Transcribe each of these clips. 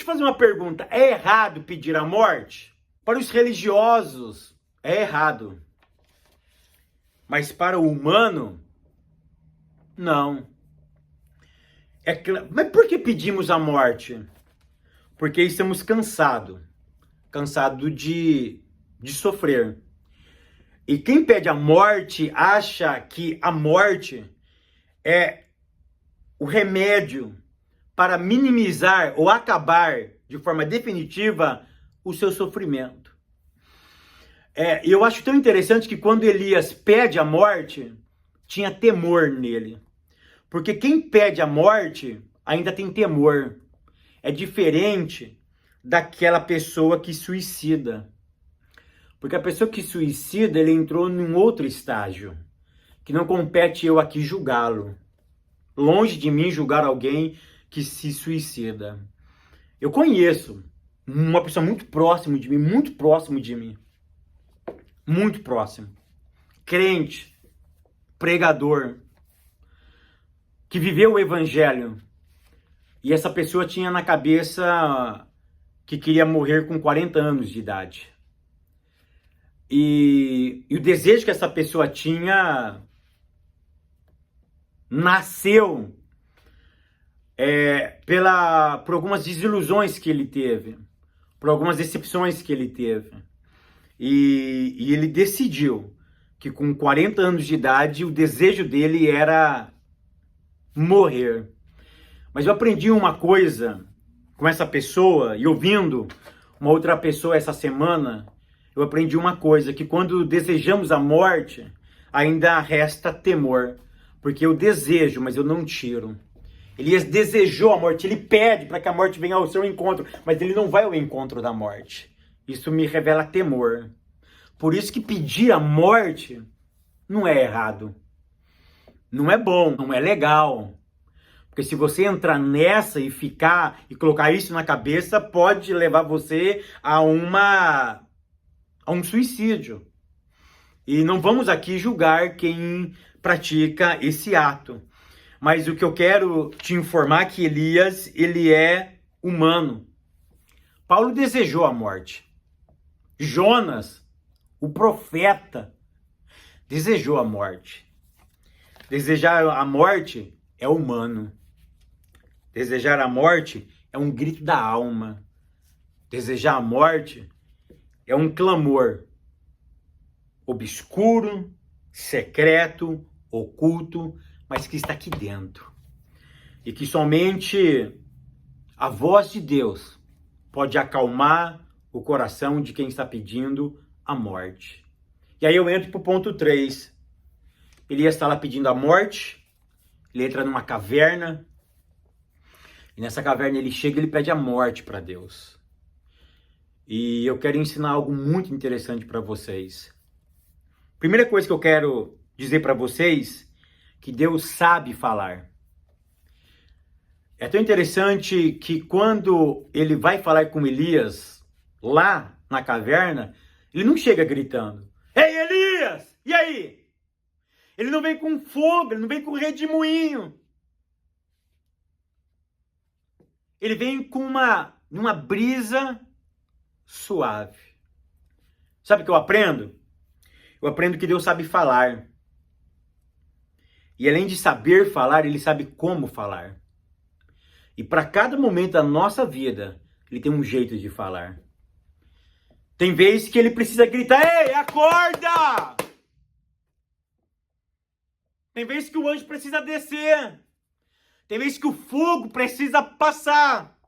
fazer uma pergunta. É errado pedir a morte? Para os religiosos, é errado. Mas para o humano, não. Mas por que pedimos a morte? Porque estamos cansados. Cansados de sofrer. E quem pede a morte acha que a morte é o remédio para minimizar ou acabar de forma definitiva o seu sofrimento. Eu acho tão interessante que quando Elias pede a morte, tinha temor nele. Porque quem pede a morte ainda tem temor. É diferente daquela pessoa que suicida. Porque a pessoa que suicida, ele entrou num outro estágio, que não compete eu aqui julgá-lo. Longe de mim julgar alguém que se suicida. Eu conheço uma pessoa muito próxima de mim, muito próximo de mim. Muito próximo. Crente, pregador, que viveu o evangelho. E essa pessoa tinha na cabeça que queria morrer com 40 anos de idade. E o desejo que essa pessoa tinha nasceu por algumas desilusões que ele teve, por algumas decepções que ele teve. E ele decidiu que com 40 anos de idade o desejo dele era morrer. Mas eu aprendi uma coisa com essa pessoa e ouvindo uma outra pessoa essa semana, eu aprendi uma coisa, que quando desejamos a morte, ainda resta temor. Porque eu desejo, mas eu não tiro. Elias desejou a morte, ele pede para que a morte venha ao seu encontro, mas ele não vai ao encontro da morte. Isso me revela temor. Por isso que pedir a morte não é errado. Não é bom, não é legal. Porque se você entrar nessa e ficar e colocar isso na cabeça, pode levar você a um suicídio. E não vamos aqui julgar quem pratica esse ato. Mas o que eu quero te informar é que Elias, ele é humano. Paulo desejou a morte. Jonas, o profeta, desejou a morte. Desejar a morte é humano. Desejar a morte é um grito da alma. Desejar a morte é um clamor obscuro, secreto, oculto, mas que está aqui dentro. E que somente a voz de Deus pode acalmar o coração de quem está pedindo a morte. E aí eu entro para o ponto 3. Elias está lá pedindo a morte, ele entra numa caverna, e nessa caverna ele chega e ele pede a morte para Deus. E eu quero ensinar algo muito interessante para vocês. Primeira coisa que eu quero dizer para vocês, que Deus sabe falar. É tão interessante que quando ele vai falar com Elias, lá na caverna, ele não chega gritando: "Ei, Elias, e aí?" Ele não vem com fogo, ele não vem com redemoinho. Ele vem com uma brisa suave. Sabe o que eu aprendo? Eu aprendo que Deus sabe falar. E além de saber falar, ele sabe como falar. E para cada momento da nossa vida, ele tem um jeito de falar. Tem vezes que ele precisa gritar: "Ei, acorda!" Tem vezes que o anjo precisa descer. Tem vezes que o fogo precisa passar.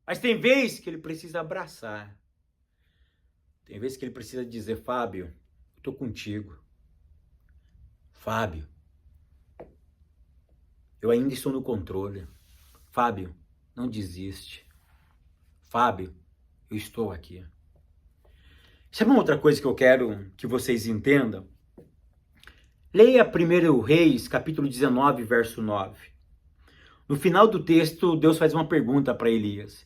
Mas tem vezes que ele precisa abraçar. Tem vezes que ele precisa dizer: "Fábio, eu tô contigo. Fábio, eu ainda estou no controle. Fábio, não desiste. Fábio, eu estou aqui." Sabe uma outra coisa que eu quero que vocês entendam? Leia 1 Reis, capítulo 19, verso 9. No final do texto, Deus faz uma pergunta para Elias.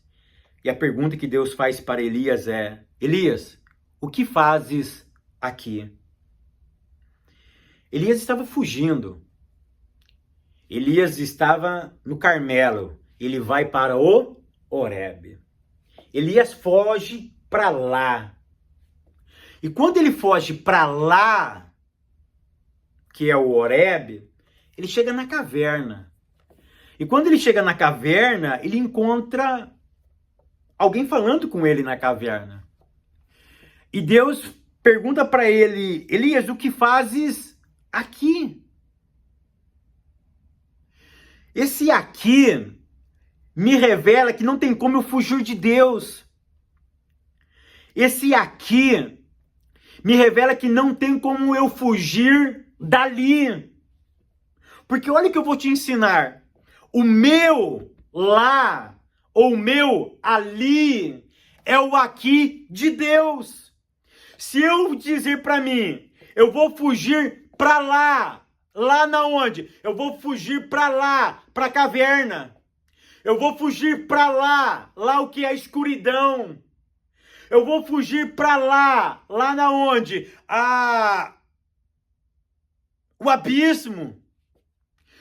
E a pergunta que Deus faz para Elias é: "Elias, o que fazes aqui?" Elias estava fugindo. Elias estava no Carmelo. Ele vai para o Horebe. Elias foge para lá. E quando ele foge para lá, que é o Horebe, ele chega na caverna. E quando ele chega na caverna, ele encontra alguém falando com ele na caverna. E Deus pergunta para ele: Elias, o que fazes aqui? Esse aqui me revela que não tem como eu fugir de Deus. Esse aqui me revela que não tem como eu fugir dali. Porque olha o que eu vou te ensinar. O meu lá, ou o meu ali, é o aqui de Deus. Se eu dizer para mim, eu vou fugir para lá, lá na onde? Eu vou fugir para lá, para a caverna. Eu vou fugir para lá, lá o que é escuridão. Eu vou fugir para lá, lá na onde? O abismo.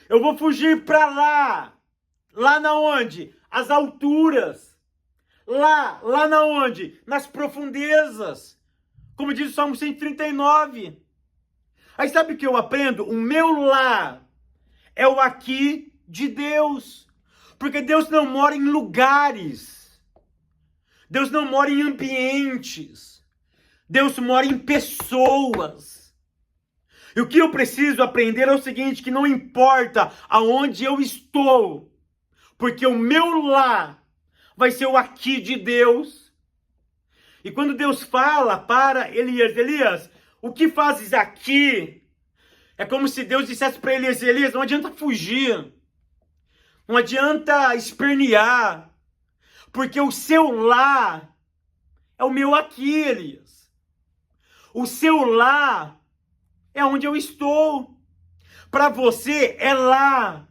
Eu vou fugir para lá, lá na onde? As alturas. Lá na onde? Nas profundezas. Como diz o Salmo 139. Aí sabe o que eu aprendo? O meu lá é o aqui de Deus. Porque Deus não mora em lugares. Deus não mora em ambientes. Deus mora em pessoas. E o que eu preciso aprender é o seguinte, que não importa aonde eu estou, porque o meu lá vai ser o aqui de Deus. E quando Deus fala para Elias, Elias, o que fazes aqui? É como se Deus dissesse para Elias, Elias, não adianta fugir, não adianta espernear, porque o seu lá é o meu aqui, Elias. O seu lá é onde eu estou. Para você é lá,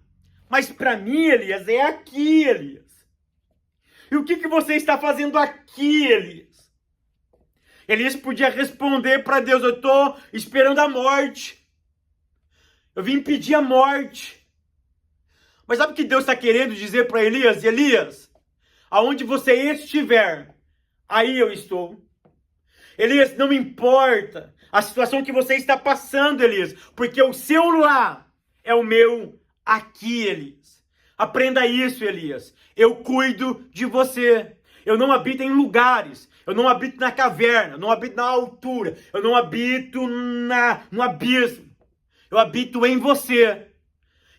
mas para mim, Elias, é aqui, Elias. E o que você está fazendo aqui, Elias? Elias podia responder para Deus, eu estou esperando a morte. Eu vim pedir a morte. Mas sabe o que Deus está querendo dizer para Elias? Elias, aonde você estiver, aí eu estou. Elias, não importa a situação que você está passando, Elias, porque o seu lá é o meu aqui, Elias. Aprenda isso, Elias. Eu cuido de você. Eu não habito em lugares. Eu não habito na caverna. Eu não habito na altura. Eu não habito no abismo. Eu habito em você.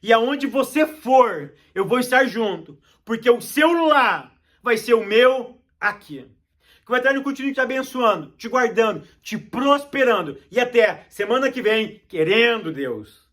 E aonde você for, eu vou estar junto. Porque o seu lá vai ser o meu aqui. Que o Eterno continue te abençoando, te guardando, te prosperando. E até semana que vem, querendo Deus.